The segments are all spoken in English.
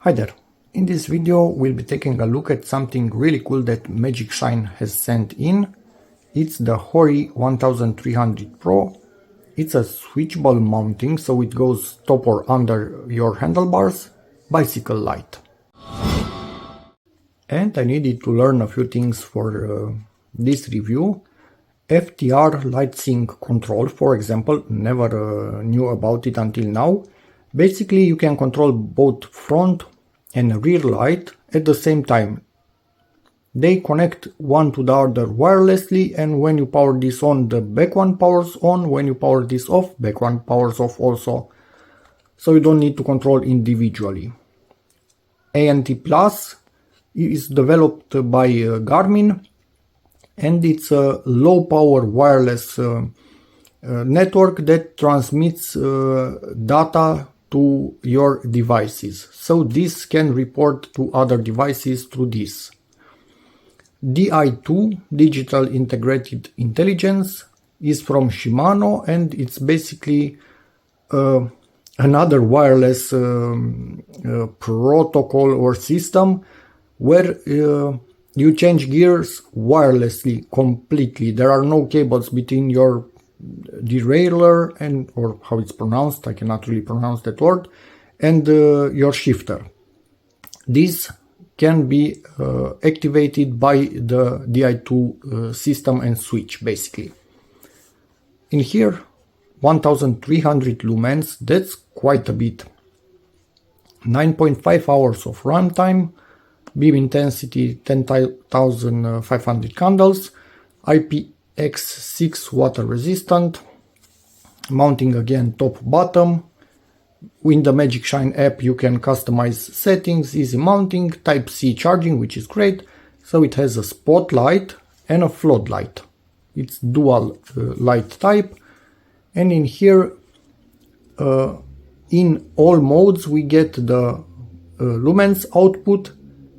Hi there, in this video we'll be taking a look at something really cool that Magic Shine has sent in. It's the HORI 1300 Pro. It's a switchable mounting, so it goes top or under your handlebars, bicycle light. And I needed to learn a few things for this review. FTR light sync control, for example, never knew about it until now. Basically you can control both front and rear light at the same time. They connect one to the other wirelessly, and when you power this on, the back one powers on. When you power this off, back one powers off also. So you don't need to control individually. ANT Plus is developed by Garmin, and it's a low power wireless network that transmits data to your devices. So this can report to other devices through this. DI2, Digital Integrated Intelligence, is from Shimano, and it's basically another wireless protocol or system where you change gears wirelessly completely. There are no cables between your derailleur and, or how it's pronounced, I cannot really pronounce that word, and your shifter. This can be activated by the DI2 system and switch basically. In here 1300 lumens, that's quite a bit. 9.5 hours of runtime, beam intensity 10,500 candles, IPX6 water resistant, mounting again top bottom. In the Magic Shine app you can customize settings, easy mounting, Type-C charging, which is great. So it has a spotlight and a floodlight. It's dual light type, and in here in all modes we get the lumens output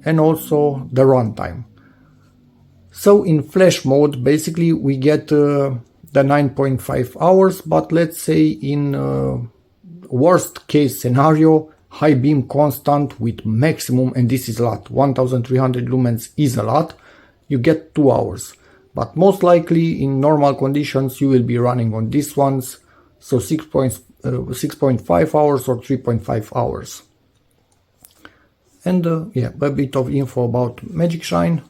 and also the runtime. So in flash mode basically we get the 9.5 hours, but let's say in worst case scenario, high beam constant with maximum, and this is a lot, 1300 lumens is a lot, you get 2 hours. But most likely in normal conditions you will be running on these ones, so 6.5 hours or 3.5 hours. And yeah, a bit of info about Magic Shine.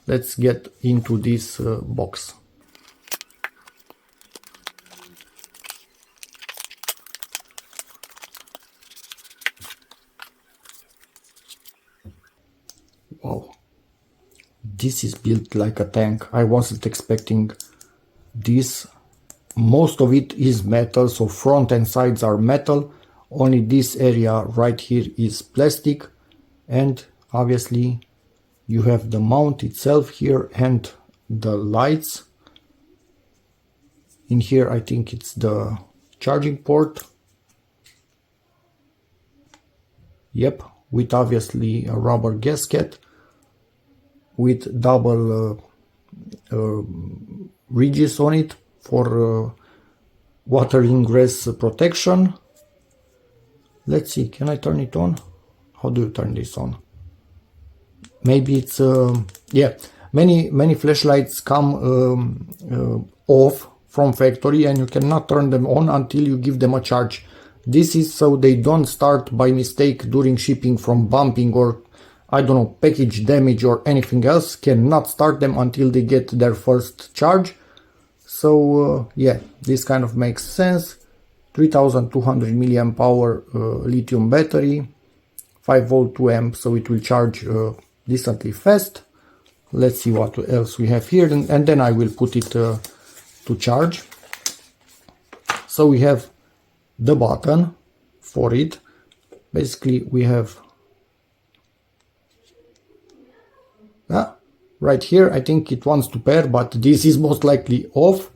Let's get into this box. Wow, this is built like a tank. I wasn't expecting this. Most of it is metal, so front and sides are metal. Only this area right here is plastic, and obviously you have the mount itself here and the lights. In here I think it's the charging port. Yep, with obviously a rubber gasket with double ridges on it for water ingress protection. Let's see, can I turn it on? How do you turn this on? Maybe it's yeah, many flashlights come off from factory and you cannot turn them on until you give them a charge. This is so they don't start by mistake during shipping from bumping or I don't know, package damage or anything else. Cannot start them until they get their first charge. So yeah, this kind of makes sense. 3200 milliamp hour lithium battery, 5 volt 2 amp, so it will charge decently fast. Let's see what else we have here, and then I will put it to charge. So we have the button for it. Basically we have right here, I think it wants to pair, but this is most likely off.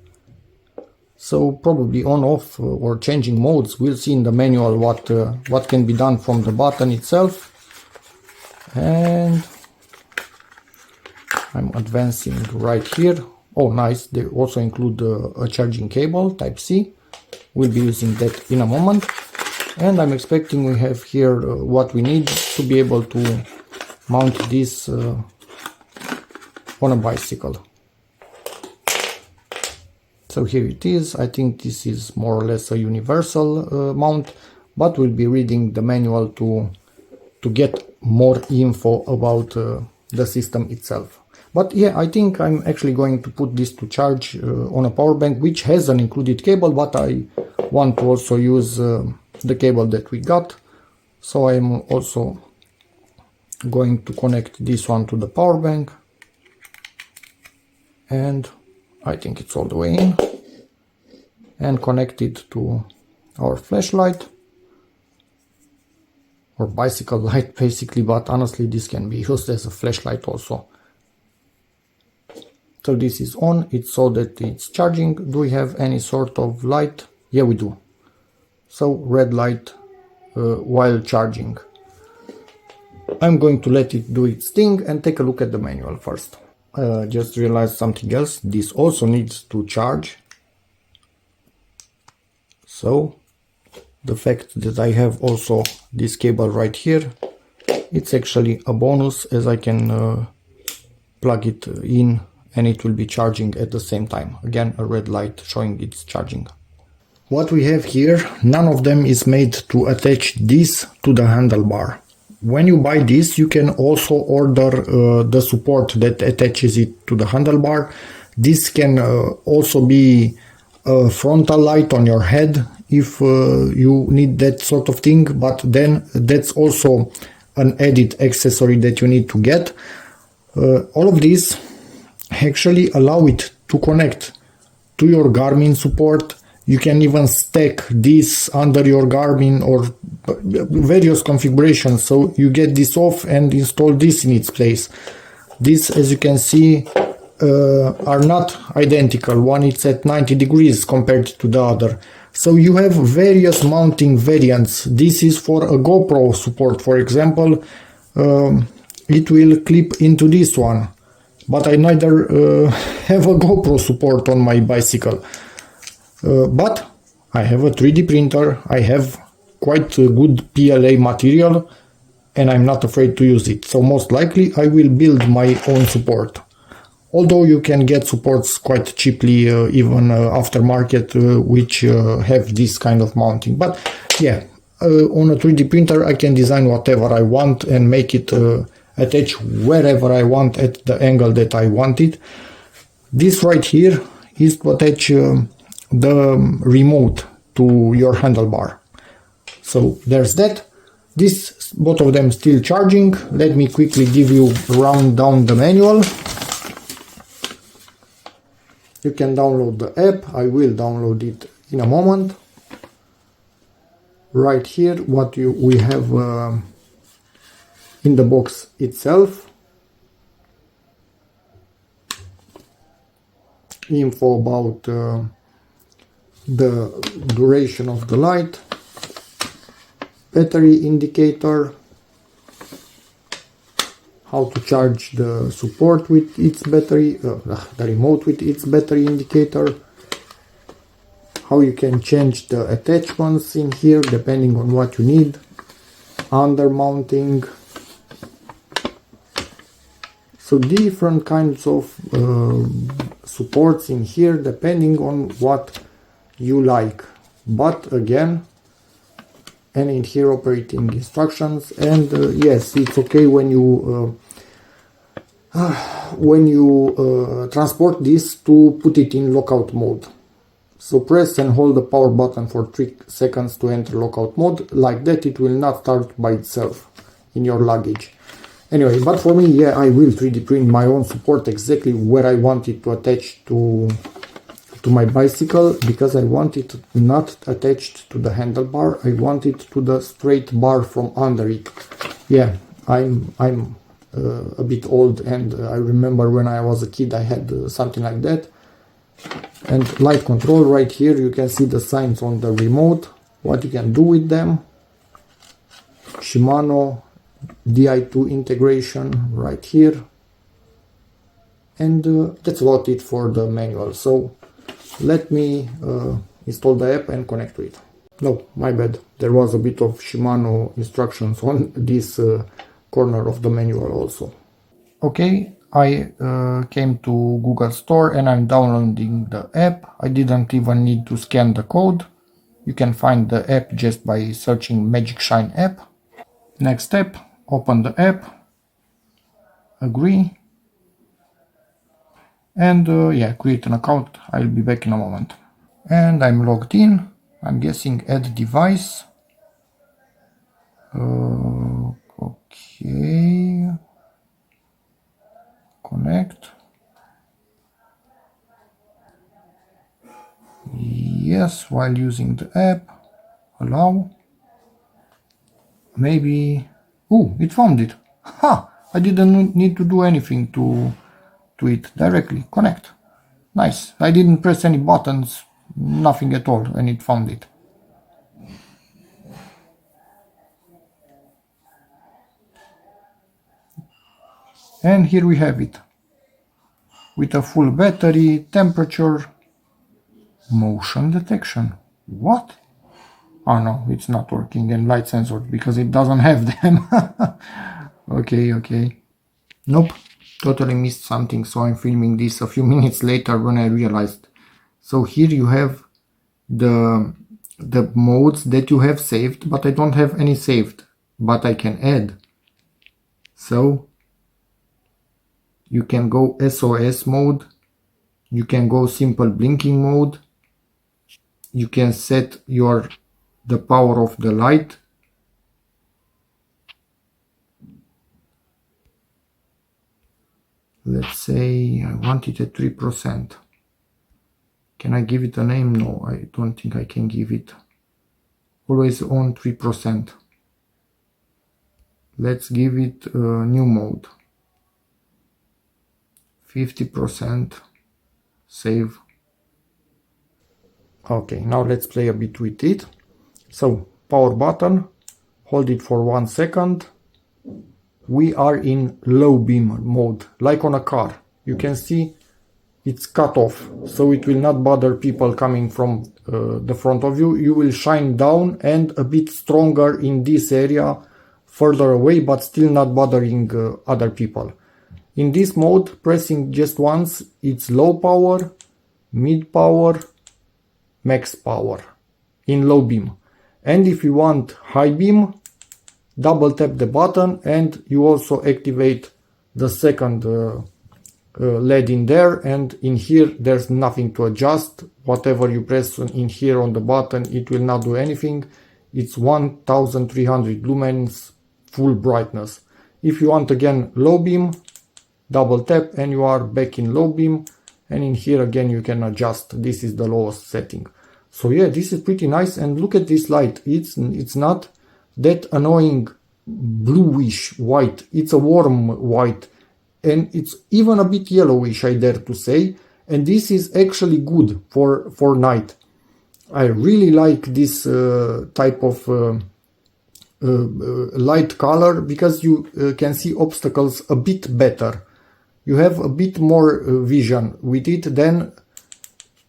So probably on, off, or changing modes. We'll see in the manual what can be done from the button itself. And I'm advancing right here. Oh nice, they also include a charging cable, Type-C. We'll be using that in a moment. And I'm expecting we have here what we need to be able to mount this on a bicycle. So here it is. I think this is more or less a universal mount, but we'll be reading the manual to get more info about the system itself. But yeah, I think I'm actually going to put this to charge on a power bank, which has an included cable, but I want to also use the cable that we got. So I'm also going to connect this one to the power bank. And I think it's all the way in. And connect it to our flashlight. Or bicycle light basically, but honestly this can be used as a flashlight also. So this is on, it's so that it's charging. Do we have any sort of light? Yeah, we do. So red light while charging. I'm going to let it do its thing and take a look at the manual first. Just realized something else. This also needs to charge. So the fact that I have also this cable right here, it's actually a bonus, as I can plug it in and it will be charging at the same time. Again, a red light showing it's charging. What we have here, none of them is made to attach this to the handlebar. When you buy this, you can also order the support that attaches it to the handlebar. This can also be a frontal light on your head if you need that sort of thing, but then that's also an added accessory that you need to get. All of these actually allow it to connect to your Garmin support. You can even stack this under your Garmin or various configurations, so you get this off and install this in its place. These, as you can see, are not identical. One is at 90 degrees compared to the other. So you have various mounting variants. This is for a GoPro support, for example. It will clip into this one, but I neither have a GoPro support on my bicycle. But I have a 3D printer, I have quite a good PLA material, and I'm not afraid to use it. So most likely I will build my own support. Although you can get supports quite cheaply, even aftermarket, which have this kind of mounting. But yeah, on a 3D printer I can design whatever I want and make it attach wherever I want at the angle that I want it. This right here is to attach the remote to your handlebar. So there's that. This, both of them still charging. Let me quickly give you a rundown the manual. You can download the app. I will download it in a moment. Right here, what we have in the box itself. Info about the duration of the light, battery indicator, how to charge the support with its battery, the remote with its battery indicator, how you can change the attachments in here depending on what you need, under mounting. So different kinds of supports in here depending on what you like. But again, and in here operating instructions, and yes, it's okay when you transport this to put it in lockout mode. So press and hold the power button for 3 seconds to enter lockout mode. Like that it will not start by itself in your luggage. Anyway, but for me, yeah, I will 3D print my own support exactly where I want it to attach to my bicycle, because I want it not attached to the handlebar. I want it to the straight bar from under it. Yeah, I'm a bit old, and I remember when I was a kid I had something like that. And light control right here, you can see the signs on the remote, what you can do with them. Shimano Di2 integration right here, and that's about it for the manual. So let me install the app and connect to it. No, my bad. There was a bit of Shimano instructions on this corner of the manual also. Okay, I came to Google Store and I'm downloading the app. I didn't even need to scan the code. You can find the app just by searching Magic Shine app. Next step, open the app, agree, and yeah, create an account. I'll be back in a moment. And I'm logged in. I'm guessing add device. Okay, connect. Yes, while using the app, allow. Maybe, oh, it found it. Ha! I didn't need to do anything to it directly. Connect. Nice. I didn't press any buttons, nothing at all, and it found it. And here we have it. With a full battery, temperature, motion detection. What? Oh no, it's not working, and light sensor because it doesn't have them. Okay. Nope, totally missed something, so I'm filming this a few minutes later when I realized. So here you have the modes that you have saved, but I don't have any saved, but I can add. So you can go SOS mode, you can go simple blinking mode, you can set the power of the light. Let's say I want it at 3%. Can I give it a name? No, I don't think I can give it. Always on 3%. Let's give it a new mode. 50%. Save. Okay, now let's play a bit with it. So, power button. Hold it for 1 second. We are in low beam mode, like on a car. You can see it's cut off, so it will not bother people coming from the front of you. You will shine down and a bit stronger in this area, further away, but still not bothering other people. In this mode, pressing just once, it's low power, mid power, max power in low beam. And if you want high beam, double tap the button and you also activate the second LED in there, and in here there's nothing to adjust. Whatever you press in here on the button, it will not do anything. It's 1300 lumens full brightness. If you want again low beam, double tap and you are back in low beam, and in here again you can adjust. This is the lowest setting. So yeah, this is pretty nice, and look at this light. It's not that annoying bluish white, it's a warm white, and it's even a bit yellowish, I dare to say, and this is actually good for night. I really like this type of light color, because you can see obstacles a bit better. You have a bit more vision with it than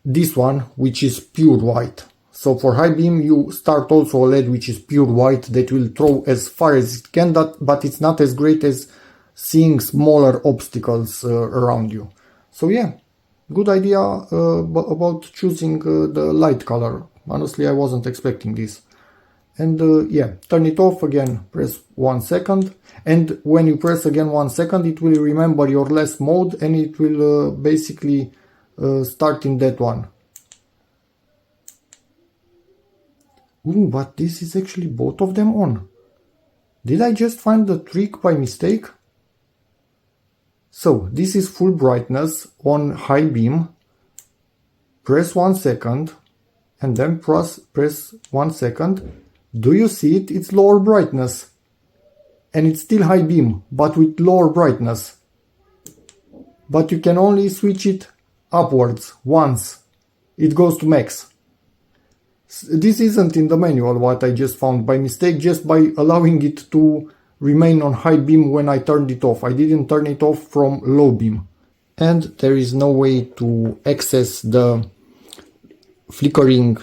this one, which is pure white. So for high beam you start also a LED which is pure white that will throw as far as it can, but it's not as great as seeing smaller obstacles around you. So yeah, good idea about choosing the light color. Honestly, I wasn't expecting this. And yeah, turn it off again, press 1 second, and when you press again 1 second it will remember your last mode and it will basically start in that one. Ooh, but this is actually both of them on. Did I just find the trick by mistake? So this is full brightness on high beam. Press 1 second and then press 1 second. Do you see it? It's lower brightness. And it's still high beam, but with lower brightness. But you can only switch it upwards once. It goes to max. This isn't in the manual, what I just found by mistake, just by allowing it to remain on high beam when I turned it off. I didn't turn it off from low beam. And there is no way to access the flickering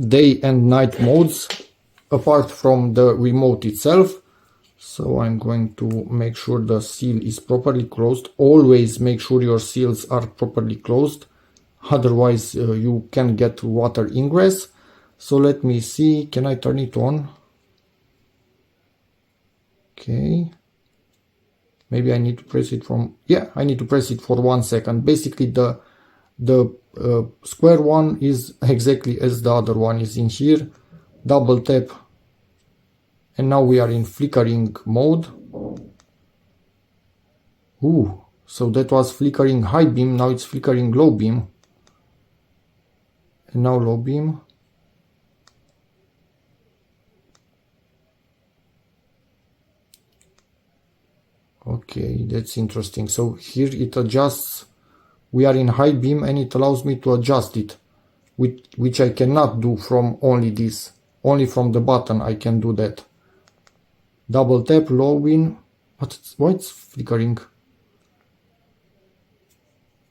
day and night modes apart from the remote itself. So I'm going to make sure the seal is properly closed. Always make sure your seals are properly closed, otherwise you can get water ingress. So let me see, can I turn it on? Okay, maybe I need to press it from, yeah, I need to press it for 1 second. Basically the square one is exactly as the other one is in here. Double tap and now we are in flickering mode. Ooh, so that was flickering high beam, now it's flickering low beam. And now low beam. Okay, that's interesting. So here it adjusts, we are in high beam and it allows me to adjust it, which I cannot do from only this. Only from the button I can do that. Double tap, low beam. Why it's flickering?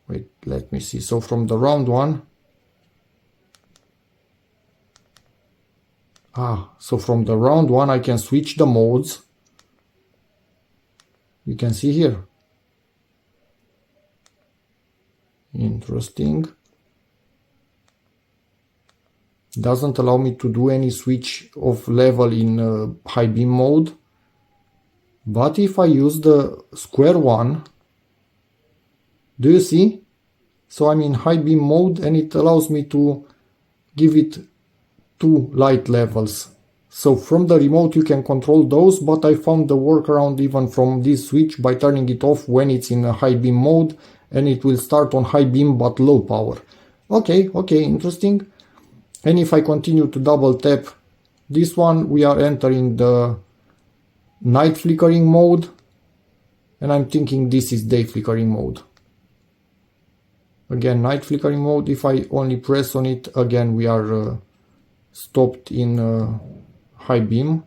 Wait, let me see. So from the round one. So from the round one I can switch the modes. You can see here. Interesting. Doesn't allow me to do any switch of level in high beam mode. But if I use the square one, do you see? So I'm in high beam mode and it allows me to give it 2 light levels. So from the remote you can control those, but I found the workaround even from this switch by turning it off when it's in a high beam mode, and it will start on high beam but low power. Okay, interesting. And if I continue to double tap this one, we are entering the night flickering mode, and I'm thinking this is day flickering mode. Again, night flickering mode. If I only press on it, again we are stopped in high beam.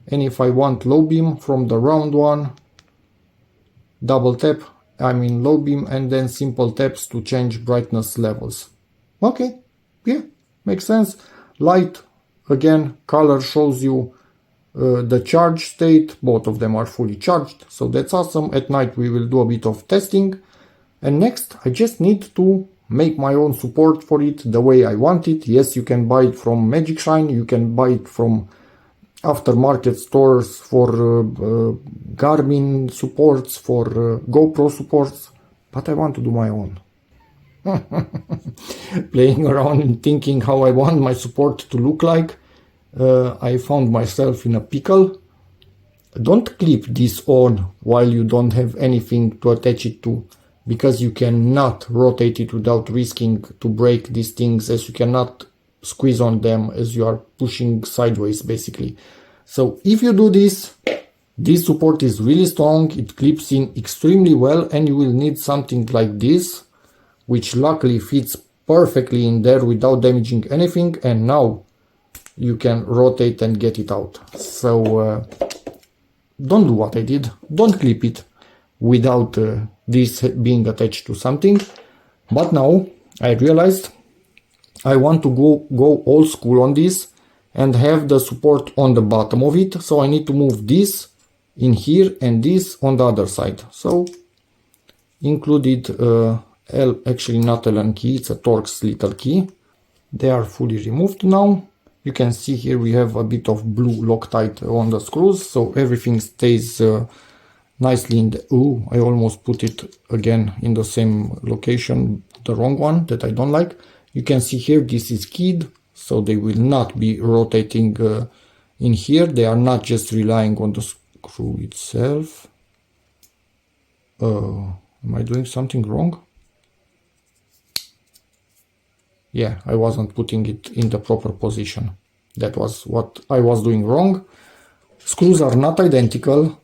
And if I want low beam from the round one, double tap, I'm in low beam, and then simple taps to change brightness levels. Okay, yeah, makes sense. Light, again, color shows you the charge state. Both of them are fully charged, so that's awesome. At night we will do a bit of testing. And next I just need to make my own support for it the way I want it. Yes, you can buy it from Magic Shine, you can buy it from aftermarket stores for Garmin supports, for GoPro supports, but I want to do my own. Playing around and thinking how I want my support to look like, I found myself in a pickle. Don't clip this on while you don't have anything to attach it to, because you cannot rotate it without risking to break these things, as you cannot squeeze on them as you are pushing sideways basically. So if you do this, this support is really strong, it clips in extremely well, and you will need something like this, which luckily fits perfectly in there without damaging anything, and now you can rotate and get it out. So don't do what I did, don't clip it without this being attached to something. But now I realized I want to go old school on this and have the support on the bottom of it, so I need to move this in here and this on the other side. So included actually not Allen key, it's a Torx little key. They are fully removed now. You can see here we have a bit of blue Loctite on the screws, so everything stays nicely in the... Ooh, I almost put it again in the same location, the wrong one that I don't like. You can see here this is keyed, so they will not be rotating in here. They are not just relying on the screw itself. Am I doing something wrong? Yeah, I wasn't putting it in the proper position. That was what I was doing wrong. Screws are not identical.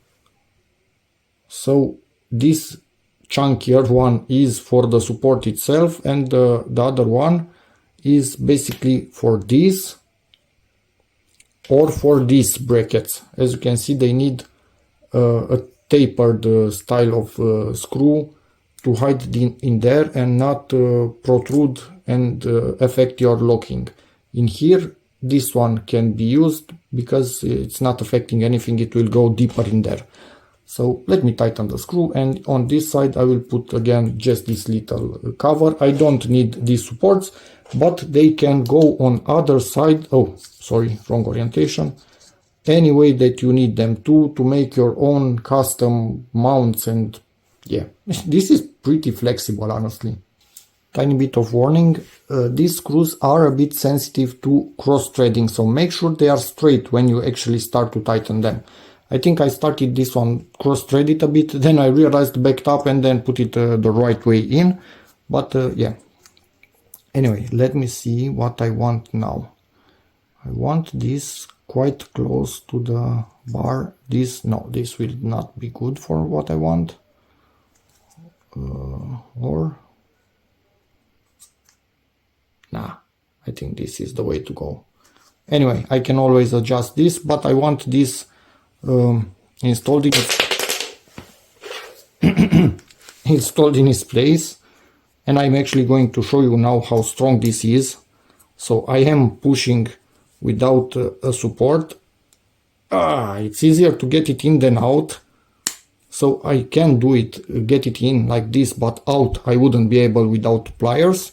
So this chunkier one is for the support itself, and the other one is basically for this or for these brackets. As you can see, they need a tapered style of screw to hide in there and not protrude and affect your locking. in here, this one can be used because it's not affecting anything, it will go deeper in there. So let me tighten the screw, and on this side I will put again just this little cover. I don't need these supports, but they can go on other side. Oh, sorry, wrong orientation. Any way that you need them to make your own custom mounts, and yeah, this is pretty flexible, honestly. Tiny bit of warning, these screws are a bit sensitive to cross-threading, so make sure they are straight when you actually start to tighten them. I think I started this one cross-threaded a bit, then I realized backed up and then put it the right way in, but yeah. Anyway, let me see what I want now. I want this quite close to the bar. This will not be good for what I want. Or nah, I think this is the way to go. Anyway, I can always adjust this, but I want this installed in installed in its place, and I'm actually going to show you now how strong this is. So I am pushing without a support. It's easier to get it in than out, so I can do it, get it in like this, but out I wouldn't be able without pliers.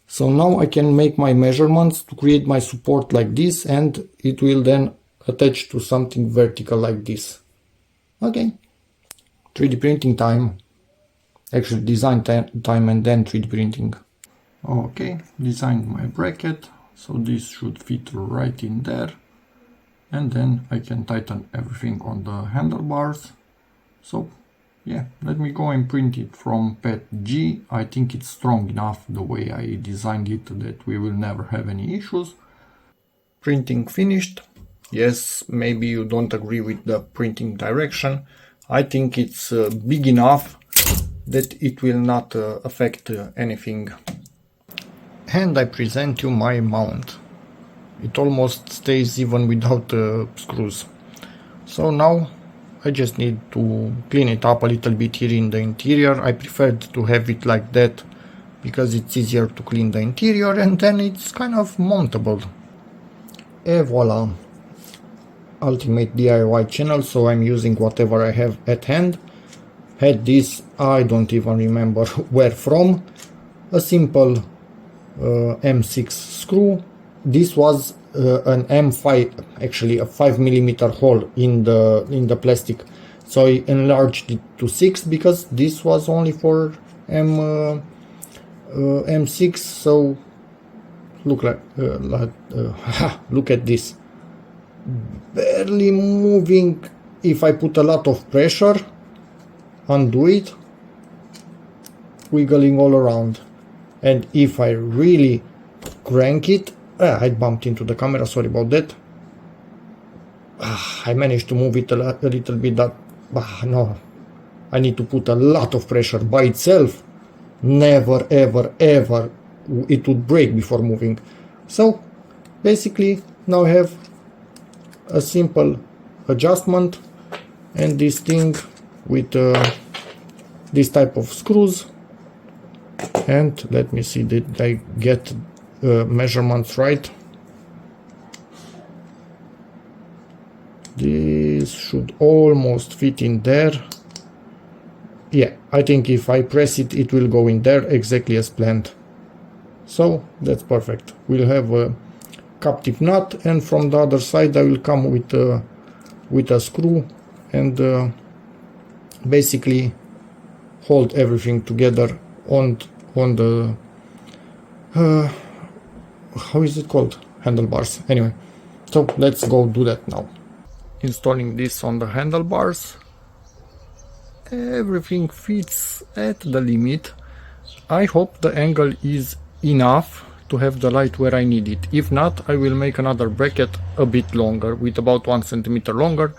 So now I can make my measurements to create my support like this, and it will then attach to something vertical like this. Okay, 3D printing time. Actually design time and then 3D printing. Okay, designed my bracket, so this should fit right in there, and then I can tighten everything on the handlebars. So yeah, let me go and print it from pet G. I think it's strong enough the way I designed it that we will never have any issues. Printing finished. Yes, maybe you don't agree with the printing direction. I think it's big enough that it will not affect anything. And I present you my mount. It almost stays even without screws. So now I just need to clean it up a little bit here in the interior. I preferred to have it like that because it's easier to clean the interior, and then it's kind of mountable. Et voila! Ultimate DIY channel, so I'm using whatever I have at hand. Had this, I don't even remember where from, a simple M6 screw. This was an M5, actually a 5mm hole in the plastic, so I enlarged it to 6 because this was only for M6. So look look at this, barely moving. If I put a lot of pressure, undo it, wiggling all around, and if I really crank it, I bumped into the camera, sorry about that. I managed to move it a little bit. No, I need to put a lot of pressure by itself. Never ever ever it would break before moving. So basically now I have a simple adjustment, and this thing with this type of screws. And let me see, did I get measurements right? This should almost fit in there. Yeah, I think if I press it, it will go in there exactly as planned. So that's perfect. We'll have a captive nut, and from the other side I will come with a screw and basically hold everything together on the how is it called, handlebars. Anyway, so let's go do that now. Installing this on the handlebars. Everything fits at the limit. I hope the angle is enough to have the light where I need it. If not, I will make another bracket a bit longer, with about 1 centimeter longer,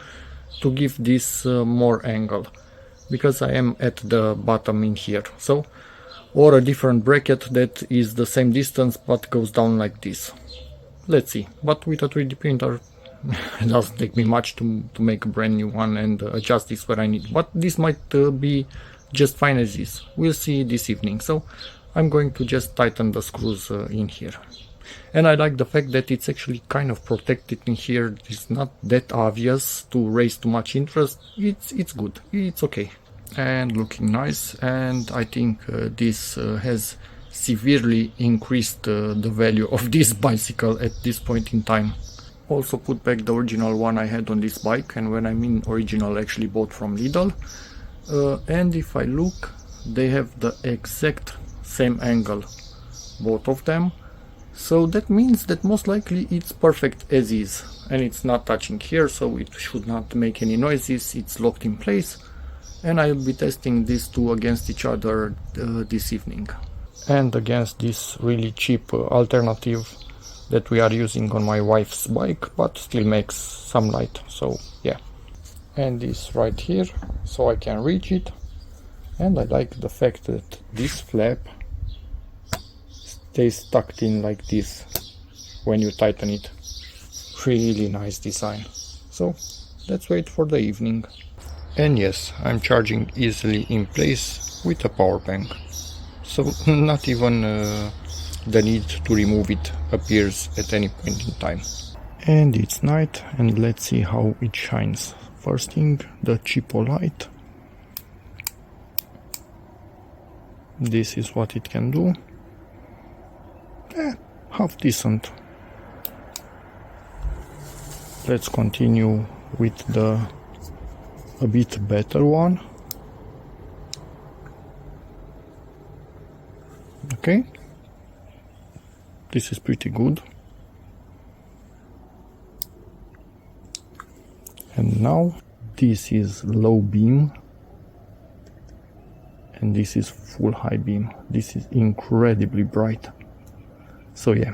to give this more angle, because I am at the bottom in here. So, or a different bracket that is the same distance but goes down like this. Let's see. But with a 3D printer it doesn't take me much to make a brand new one and adjust this where I need. But this might be just fine as is. We'll see this evening. So I'm going to just tighten the screws in here. And I like the fact that it's actually kind of protected in here. It's not that obvious to raise too much interest. It's good, it's okay. And looking nice, and I think this has severely increased the value of this bicycle at this point in time. Also put back the original one I had on this bike, and when I mean original, actually bought from Lidl. And if I look, they have the exact same angle, both of them. So that means that most likely it's perfect as is, and it's not touching here, so it should not make any noises. It's locked in place, and I'll be testing these two against each other this evening. And against this really cheap alternative that we are using on my wife's bike, but still makes some light, so yeah. And this right here, so I can reach it. And I like the fact that this flap stays tucked in like this when you tighten it. Really nice design. So let's wait for the evening. And yes, I'm charging easily in place with a power bank. So not even the need to remove it appears at any point in time. And it's night, and let's see how it shines. First thing, the cheapo light. This is what it can do. Half decent. Let's continue with the a bit better one. Okay, this is pretty good. And now this is low beam, and this is full high beam. This is incredibly bright. So yeah,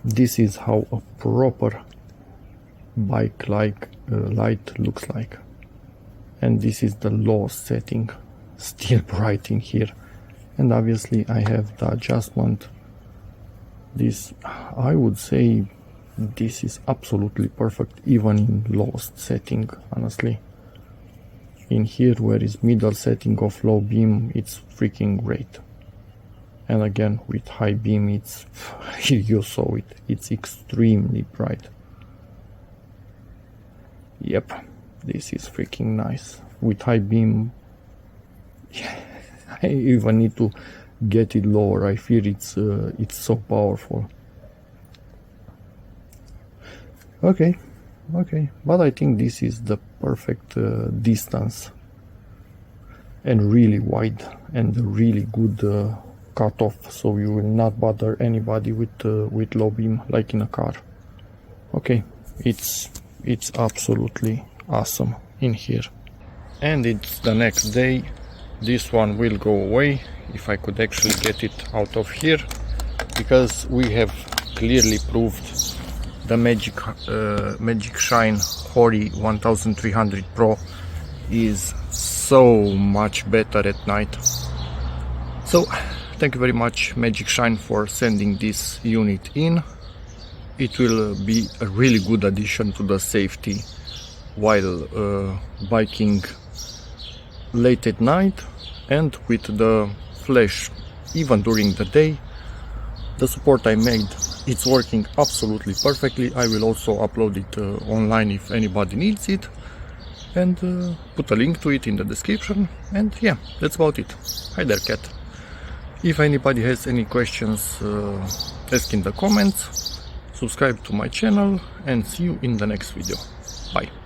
this is how a proper bike like light looks like. And this is the low setting, still bright in here. And obviously I have the adjustment. This, I would say, this is absolutely perfect even in lowest setting, honestly. In here where is middle setting of low beam, it's freaking great. And again with high beam, it's you saw it, it's extremely bright. Yep, this is freaking nice. With high beam, I even need to get it lower. I fear it's so powerful. Okay, but I think this is the perfect distance, and really wide, and really good cutoff, so you will not bother anybody with low beam like in a car. Okay, it's absolutely awesome in here. And it's the next day. This one will go away if I could actually get it out of here, because we have clearly proved the Magic Shine HORI 1300 Pro is so much better at night. So thank you very much, Magic Shine, for sending this unit in. It will be a really good addition to the safety while biking late at night, and with the flash even during the day. The support I made, it's working absolutely perfectly. I will also upload it online if anybody needs it, and put a link to it in the description. And yeah, that's about it. Hi there, cat. If anybody has any questions, ask in the comments. Subscribe to my channel, and see you in the next video. Bye.